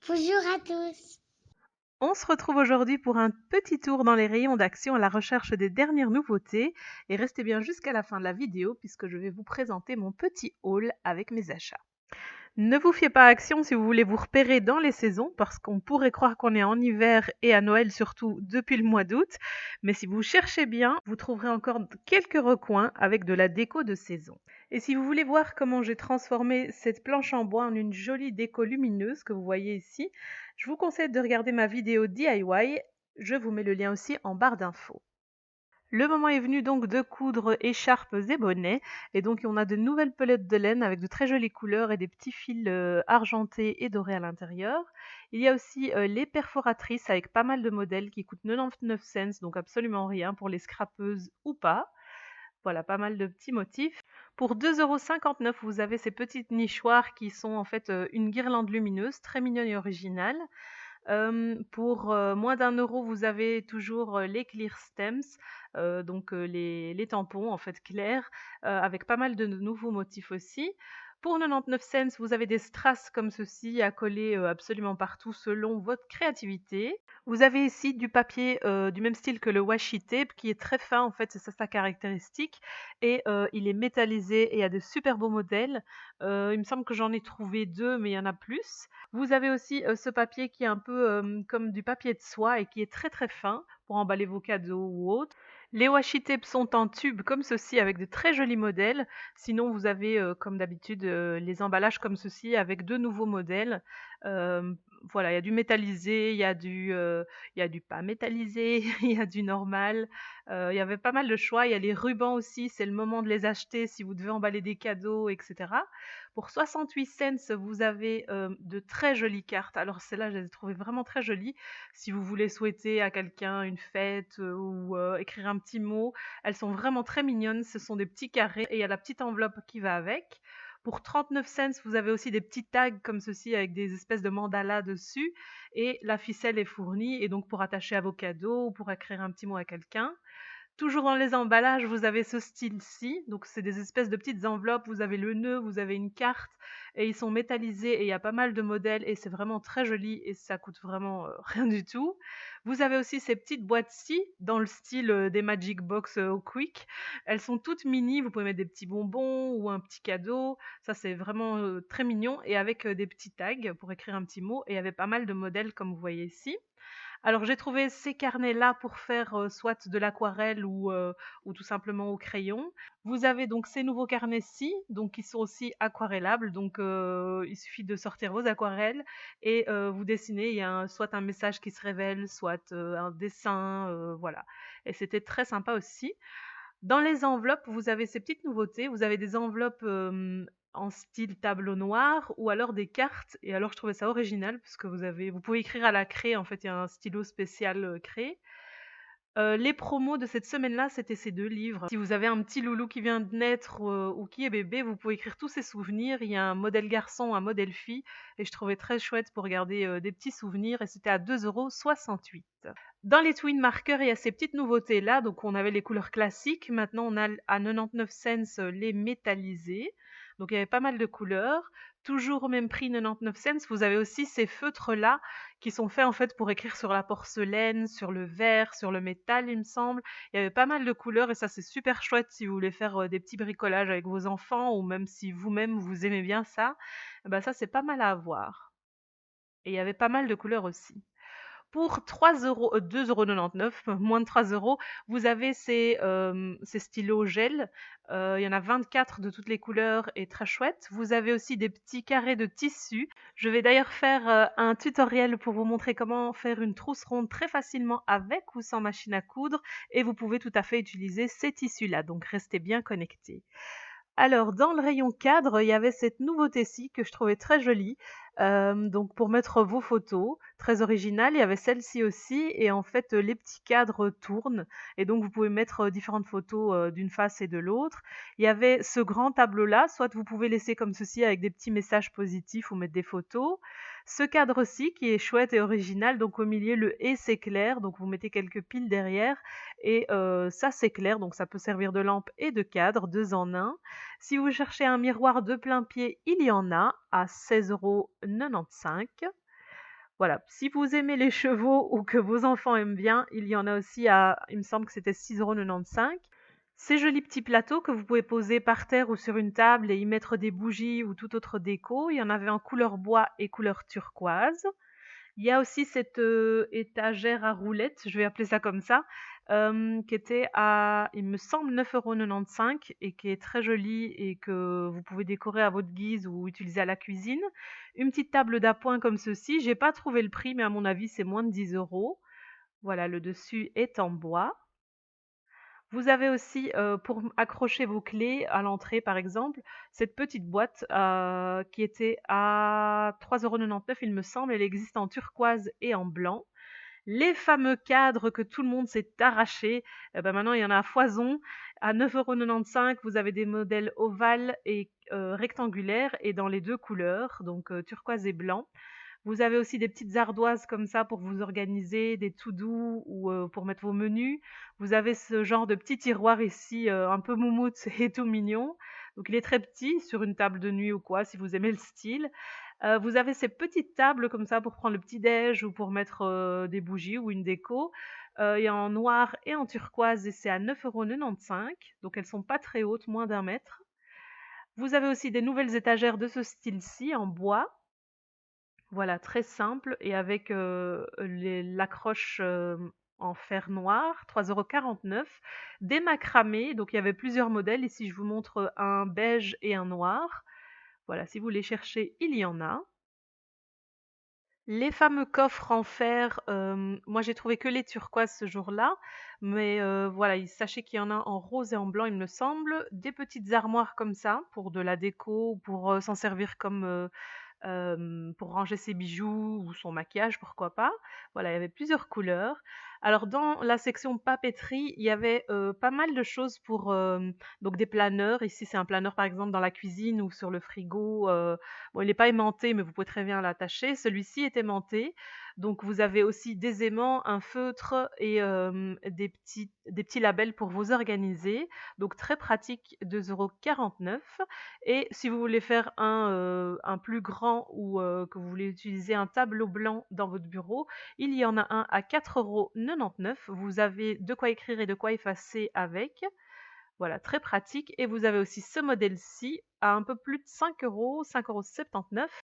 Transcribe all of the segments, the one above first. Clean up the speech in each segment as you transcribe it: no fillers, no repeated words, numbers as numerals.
Bonjour à tous. On se retrouve aujourd'hui pour un petit tour dans les rayons d'action à la recherche des dernières nouveautés et restez bien jusqu'à la fin de la vidéo puisque je vais vous présenter mon petit haul avec mes achats. Ne vous fiez pas à Action si vous voulez vous repérer dans les saisons parce qu'on pourrait croire qu'on est en hiver et à Noël surtout depuis le mois d'août, mais si vous cherchez bien, vous trouverez encore quelques recoins avec de la déco de saison. Et si vous voulez voir comment j'ai transformé cette planche en bois en une jolie déco lumineuse que vous voyez ici, je vous conseille de regarder ma vidéo DIY, je vous mets le lien aussi en barre d'infos. Le moment est venu donc de coudre écharpes et bonnets, et donc on a de nouvelles pelotes de laine avec de très jolies couleurs et des petits fils argentés et dorés à l'intérieur. Il y a aussi les perforatrices avec pas mal de modèles qui coûtent 99 cents, donc absolument rien pour les scrapeuses ou pas. Voilà, pas mal de petits motifs. Pour 2,59 €, vous avez ces petites nichoirs qui sont en fait une guirlande lumineuse, très mignonne et originale. Pour moins d'1 €, vous avez toujours les clear stems, donc les tampons en fait clairs, avec pas mal de nouveaux motifs aussi. Pour 99 cents, vous avez des strass comme ceci à coller absolument partout selon votre créativité. Vous avez ici du papier du même style que le washi tape qui est très fin en fait, c'est ça sa caractéristique et il est métallisé et il y a de super beaux modèles. Il me semble que j'en ai trouvé 2 mais il y en a plus. Vous avez aussi ce papier qui est un peu comme du papier de soie et qui est très très fin pour emballer vos cadeaux ou autres. Les washi tapes sont en tube comme ceci avec de très jolis modèles. Sinon, vous avez comme d'habitude les emballages comme ceci avec de nouveaux modèles. Euh, voilà, il y a du métallisé, il y a du pas métallisé, il y a du normal. Il y avait pas mal de choix. Il y a les rubans aussi, c'est le moment de les acheter si vous devez emballer des cadeaux, etc. Pour 68 cents, vous avez de très jolies cartes. Alors celles-là, je les ai trouvées vraiment très jolies. Si vous voulez souhaiter à quelqu'un une fête ou écrire un petit mot, elles sont vraiment très mignonnes. Ce sont des petits carrés et il y a la petite enveloppe qui va avec. Pour 39 cents, vous avez aussi des petits tags comme ceci avec des espèces de mandalas dessus et la ficelle est fournie et donc pour attacher à vos cadeaux ou pour écrire un petit mot à quelqu'un. Toujours dans les emballages, vous avez ce style-ci, donc c'est des espèces de petites enveloppes, vous avez le nœud, vous avez une carte, et ils sont métallisés, et il y a pas mal de modèles, et c'est vraiment très joli, et ça coûte vraiment rien du tout. Vous avez aussi ces petites boîtes-ci, dans le style des Magic Box au Quick. Elles sont toutes mini, vous pouvez mettre des petits bonbons ou un petit cadeau, ça c'est vraiment très mignon, et avec des petits tags pour écrire un petit mot, et il y avait pas mal de modèles comme vous voyez ici. Alors j'ai trouvé ces carnets-là pour faire, soit de l'aquarelle ou tout simplement au crayon. Vous avez donc ces nouveaux carnets-ci, donc qui sont aussi aquarellables, donc il suffit de sortir vos aquarelles et vous dessinez. Il y a soit un message qui se révèle, soit, un dessin, voilà et c'était très sympa aussi. Dans les enveloppes, vous avez ces petites nouveautés. Vous avez des enveloppes en style tableau noir ou alors des cartes. Et alors, je trouvais ça original puisque vous pouvez écrire à la craie. En fait, il y a un stylo spécial craie. Les promos de cette semaine-là, c'était ces 2 livres. Si vous avez un petit loulou qui vient de naître, ou qui est bébé, vous pouvez écrire tous ses souvenirs. Il y a un modèle garçon, un modèle fille et je trouvais très chouette pour garder, des petits souvenirs et c'était à 2,68 €. Dans les twin markers, il y a ces petites nouveautés-là. Donc on avait les couleurs classiques, maintenant on a à 99 cents les métallisés. Donc il y avait pas mal de couleurs. Toujours au même prix, 99 cents. Vous avez aussi ces feutres-là qui sont faits en fait pour écrire sur la porcelaine, sur le verre, sur le métal, il me semble. Il y avait pas mal de couleurs et ça c'est super chouette si vous voulez faire des petits bricolages avec vos enfants ou même si vous-même vous aimez bien ça. Eh ben ça c'est pas mal à avoir. Et il y avait pas mal de couleurs aussi. Pour 3 €, 2,99 €, moins de 3 €, vous avez ces stylos gel. Il y en a 24 de toutes les couleurs et très chouettes. Vous avez aussi des petits carrés de tissu. Je vais d'ailleurs faire un tutoriel pour vous montrer comment faire une trousse ronde très facilement avec ou sans machine à coudre. Et vous pouvez tout à fait utiliser ces tissus-là, donc restez bien connectés. Alors, dans le rayon cadre, il y avait cette nouveauté-ci que je trouvais très jolie. Donc pour mettre vos photos, très originale. Il y avait celle-ci aussi et en fait, les petits cadres tournent et donc vous pouvez mettre, différentes photos, d'une face et de l'autre. Il y avait ce grand tableau-là, soit vous pouvez laisser comme ceci avec des petits messages positifs ou mettre des photos. Ce cadre-ci qui est chouette et original, donc au milieu le «et» s'éclaire, donc vous mettez quelques piles derrière et ça s'éclaire, donc ça peut servir de lampe et de cadre, 2 en 1. Si vous cherchez un miroir de plein pied, il y en a à 16,95 €. Voilà, si vous aimez les chevaux ou que vos enfants aiment bien, il y en a aussi à, il me semble que c'était 6,95 €. Ces jolis petits plateaux que vous pouvez poser par terre ou sur une table et y mettre des bougies ou toute autre déco, il y en avait en couleur bois et couleur turquoise. Il y a aussi cette, étagère à roulettes, je vais appeler ça comme ça, qui était à, il me semble, 9,95 € et qui est très jolie et que vous pouvez décorer à votre guise ou utiliser à la cuisine. Une petite table d'appoint comme ceci, j'ai pas trouvé le prix, mais à mon avis, c'est moins de 10 €. Voilà, le dessus est en bois. Vous avez aussi, pour accrocher vos clés à l'entrée par exemple, cette petite boîte, qui était à 3,99 € il me semble. Elle existe en turquoise et en blanc. Les fameux cadres que tout le monde s'est arraché, maintenant il y en a à foison. À 9,95 €, vous avez des modèles ovales et rectangulaires et dans les 2 couleurs, donc turquoise et blanc. Vous avez aussi des petites ardoises comme ça pour vous organiser, des to do ou pour mettre vos menus. Vous avez ce genre de petit tiroir ici, un peu moumoute et tout mignon. Donc il est très petit sur une table de nuit ou quoi, si vous aimez le style. Vous avez ces petites tables comme ça pour prendre le petit déj ou pour mettre, des bougies ou une déco. Il y a en noir et en turquoise et c'est à 9,95 €, donc elles sont pas très hautes, moins d'1 mètre. Vous avez aussi des nouvelles étagères de ce style-ci en bois. Voilà, très simple et avec, l'accroche, en fer noir, 3,49 €. Des macramés, donc il y avait plusieurs modèles. Ici, je vous montre, un beige et un noir. Voilà, si vous les cherchez, il y en a. Les fameux coffres en fer, moi j'ai trouvé que les turquoises ce jour-là, mais voilà, sachez qu'il y en a en rose et en blanc, il me semble. Des petites armoires comme ça, pour de la déco ou pour, s'en servir comme, pour ranger ses bijoux ou son maquillage, pourquoi pas. Voilà, il y avait plusieurs couleurs. Alors dans la section papeterie, il y avait, pas mal de choses pour, donc des planeurs. Ici, c'est un planeur, par exemple, dans la cuisine ou sur le frigo, bon, il n'est pas aimanté, mais vous pouvez très bien l'attacher. Celui-ci est aimanté, donc vous avez aussi des aimants, un feutre et des petits labels pour vous organiser. Donc très pratique, 2,49 €. Et si vous voulez faire un plus grand ou que vous voulez utiliser un tableau blanc dans votre bureau, il y en a un à 4,99 €. Vous avez de quoi écrire et de quoi effacer avec. Voilà, très pratique. Et vous avez aussi ce modèle-ci à un peu plus de 5 €, 5,79 €.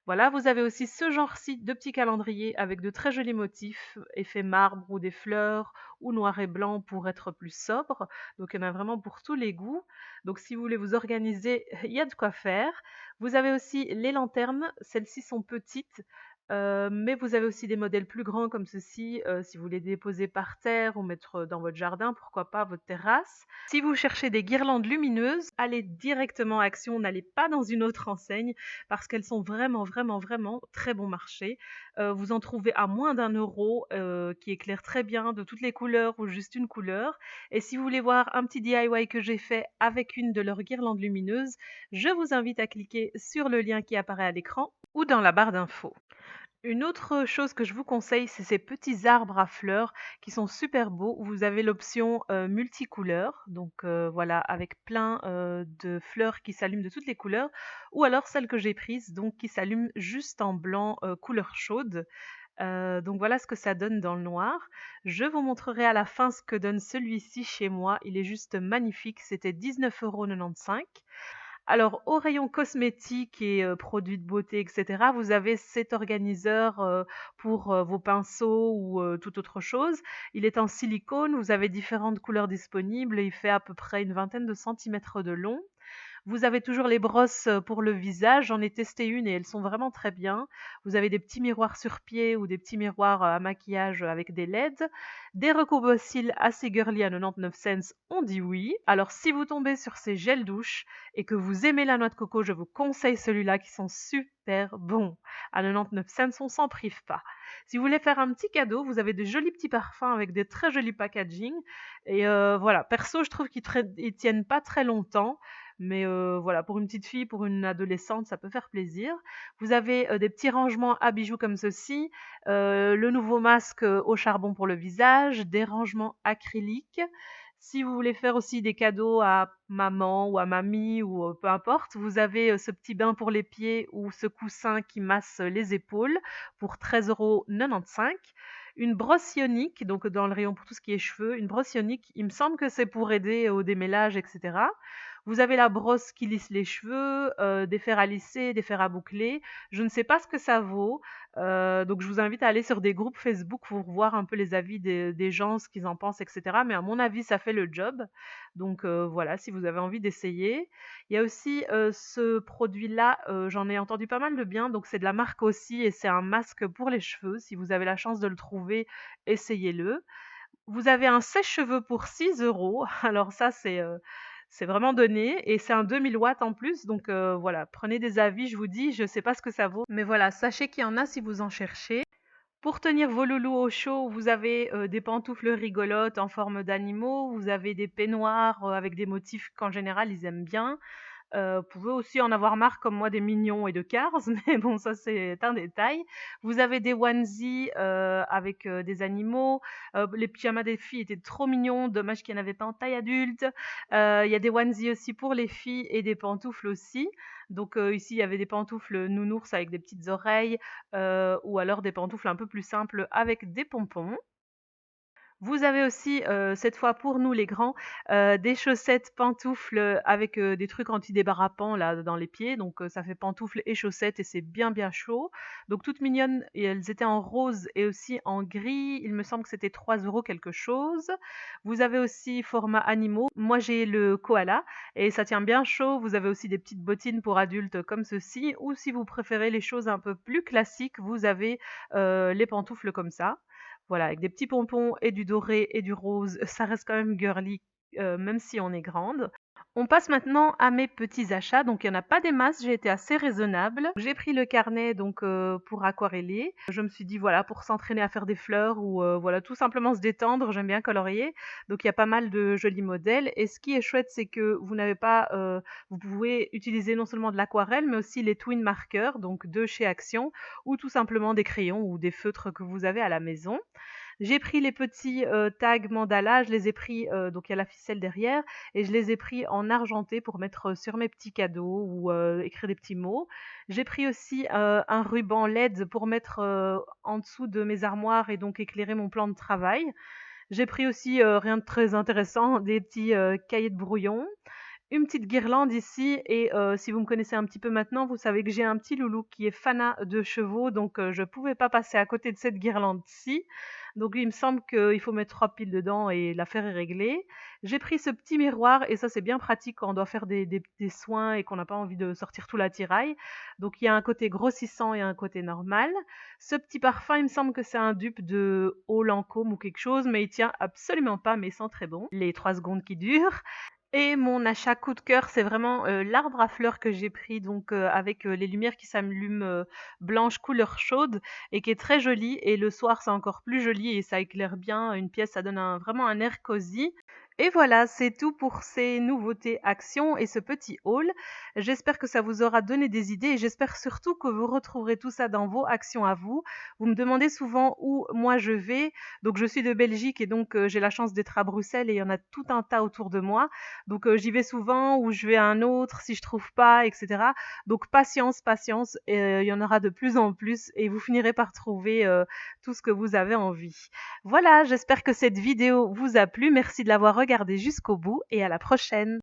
Voilà, vous avez aussi ce genre-ci de petits calendriers avec de très jolis motifs, effet marbre ou des fleurs ou noir et blanc pour être plus sobre. Donc il y en a vraiment pour tous les goûts. Donc si vous voulez vous organiser, il y a de quoi faire. Vous avez aussi les lanternes, celles-ci sont petites, mais vous avez aussi des modèles plus grands comme ceci, si vous voulez déposer par terre ou mettre dans votre jardin, pourquoi pas, votre terrasse. Si vous cherchez des guirlandes lumineuses, allez directement à Action, n'allez pas dans une autre enseigne parce qu'elles sont vraiment, vraiment, vraiment très bon marché. Vous en trouvez à moins d'1 €, qui éclairent très bien de toutes les couleurs ou juste une couleur. Et si vous voulez voir un petit DIY que j'ai fait avec une de leurs guirlandes lumineuses, je vous invite à cliquer sur le lien qui apparaît à l'écran ou dans la barre d'infos. Une autre chose que je vous conseille, c'est ces petits arbres à fleurs qui sont super beaux. Vous avez l'option, multicouleurs, donc voilà, avec plein, de fleurs qui s'allument de toutes les couleurs, ou alors celle que j'ai prise, donc qui s'allume juste en blanc, couleur chaude. Donc voilà ce que ça donne dans le noir. Je vous montrerai à la fin ce que donne celui-ci chez moi. Il est juste magnifique, c'était 19,95 €. Alors, au rayon cosmétiques et produits de beauté et cetera, vous avez cet organiseur, pour, vos pinceaux ou toute autre chose. Il est en silicone, vous avez différentes couleurs disponibles et il fait à peu près une vingtaine de centimètres de long. Vous avez toujours les brosses, pour le visage, j'en ai testé une et elles sont vraiment très bien. Vous avez des petits miroirs sur pied ou des petits miroirs, à maquillage, avec des LED. Des recours-cils assez girly à 99 cents, on dit oui. Alors si vous tombez sur ces gels douche et que vous aimez la noix de coco, je vous conseille celui-là qui sont super bons. À 99 cents, on s'en prive pas. Si vous voulez faire un petit cadeau, vous avez de jolis petits parfums avec des très jolis packaging et voilà. Perso, je trouve qu'ils tiennent pas très longtemps, mais voilà, pour une petite fille, pour une adolescente, ça peut faire plaisir. Vous avez, des petits rangements à bijoux comme ceci, le nouveau masque, au charbon pour le visage, des rangements acryliques. Si vous voulez faire aussi des cadeaux à maman ou à mamie ou peu importe, vous avez ce petit bain pour les pieds ou ce coussin qui masse les épaules pour 13,95 €. Une brosse ionique, donc dans le rayon pour tout ce qui est cheveux, une brosse ionique, il me semble que c'est pour aider au démêlage, etc. Vous avez la brosse qui lisse les cheveux, des fers à lisser, des fers à boucler. Je ne sais pas ce que ça vaut, donc je vous invite à aller sur des groupes Facebook pour voir un peu les avis des gens, ce qu'ils en pensent, etc. Mais à mon avis, ça fait le job. Donc voilà, si vous avez envie d'essayer. Il y a aussi ce produit-là, j'en ai entendu pas mal de bien, donc c'est de la marque aussi et c'est un masque pour les cheveux. Si vous avez la chance de le trouver, essayez-le. Vous avez un sèche-cheveux pour 6 €. Alors ça, c'est vraiment donné et c'est un 2000 watts en plus, donc voilà, prenez des avis, je vous dis, je sais pas ce que ça vaut, mais voilà, sachez qu'il y en a si vous en cherchez. Pour tenir vos loulous au chaud, vous avez des pantoufles rigolotes en forme d'animaux, vous avez des peignoirs avec des motifs qu'en général ils aiment bien. Vous pouvez aussi en avoir marre comme moi des Mignons et de Cars, mais bon ça c'est un détail. Vous avez des onesies avec des animaux. Les pyjamas des filles étaient trop mignons, dommage qu'il n'y en avait pas en taille adulte. Il y a des onesies aussi pour les filles et des pantoufles aussi. Donc ici il y avait des pantoufles nounours avec des petites oreilles ou alors des pantoufles un peu plus simples avec des pompons. Vous avez aussi, cette fois pour nous les grands, des chaussettes pantoufles, avec, des trucs antidérapants là dans les pieds, donc ça fait pantoufles et chaussettes et c'est bien, bien chaud. Donc toutes mignonnes et elles étaient en rose et aussi en gris, il me semble que c'était 3 € quelque chose. Vous avez aussi format animaux. Moi j'ai le koala et ça tient bien chaud. Vous avez aussi des petites bottines pour adultes comme ceci ou si vous préférez les choses un peu plus classiques, vous avez, les pantoufles comme ça. Voilà, avec des petits pompons et du doré et du rose, ça reste quand même girly, même si on est grande. On passe maintenant à mes petits achats, donc il y en a pas des masses, j'ai été assez raisonnable. J'ai pris le carnet donc pour aquareller. Je me suis dit voilà, pour s'entraîner à faire des fleurs ou voilà, tout simplement se détendre, j'aime bien colorier. Donc il y a pas mal de jolis modèles et ce qui est chouette, c'est que vous n'avez pas vous pouvez utiliser non seulement de l'aquarelle mais aussi les twin markers, donc de chez Action ou tout simplement des crayons ou des feutres que vous avez à la maison. J'ai pris les petits tags mandala, je les ai pris, donc il y a la ficelle derrière et je les ai pris en argenté pour mettre sur mes petits cadeaux ou écrire des petits mots. J'ai pris aussi un ruban LED pour mettre en dessous de mes armoires et donc éclairer mon plan de travail. J'ai pris aussi, rien de très intéressant, des petits cahiers de brouillon, une petite guirlande ici et si vous me connaissez un petit peu maintenant, vous savez que j'ai un petit loulou qui est fanat de chevaux, donc je pouvais pas passer à côté de cette guirlande-ci. Donc il me semble qu'il faut mettre 3 piles dedans et l'affaire est réglée. J'ai pris ce petit miroir et ça c'est bien pratique quand on doit faire des soins et qu'on n'a pas envie de sortir tout l'attirail. Donc il y a un côté grossissant et un côté normal. Ce petit parfum, il me semble que c'est un dupe de Eau Lancôme ou quelque chose, mais il tient absolument pas, mais il sent très bon. Les 3 secondes qui durent. Et mon achat coup de cœur, c'est vraiment, l'arbre à fleurs que j'ai pris donc, avec, les lumières qui s'allument, blanches couleur chaude et qui est très joli et le soir c'est encore plus joli et ça éclaire bien une pièce, ça donne vraiment un air cosy. Et voilà, c'est tout pour ces nouveautés Action et ce petit haul. J'espère que ça vous aura donné des idées et j'espère surtout que vous retrouverez tout ça dans vos actions à vous. Vous me demandez souvent où moi je vais, donc je suis de Belgique et donc j'ai la chance d'être à Bruxelles et il y en a tout un tas autour de moi. Donc j'y vais souvent ou je vais à un autre si je trouve pas, etc. Donc patience, patience, il y en aura de plus en plus et vous finirez par trouver tout ce que vous avez envie. Voilà, j'espère que cette vidéo vous a plu. Merci de l'avoir regardée jusqu'au bout et à la prochaine.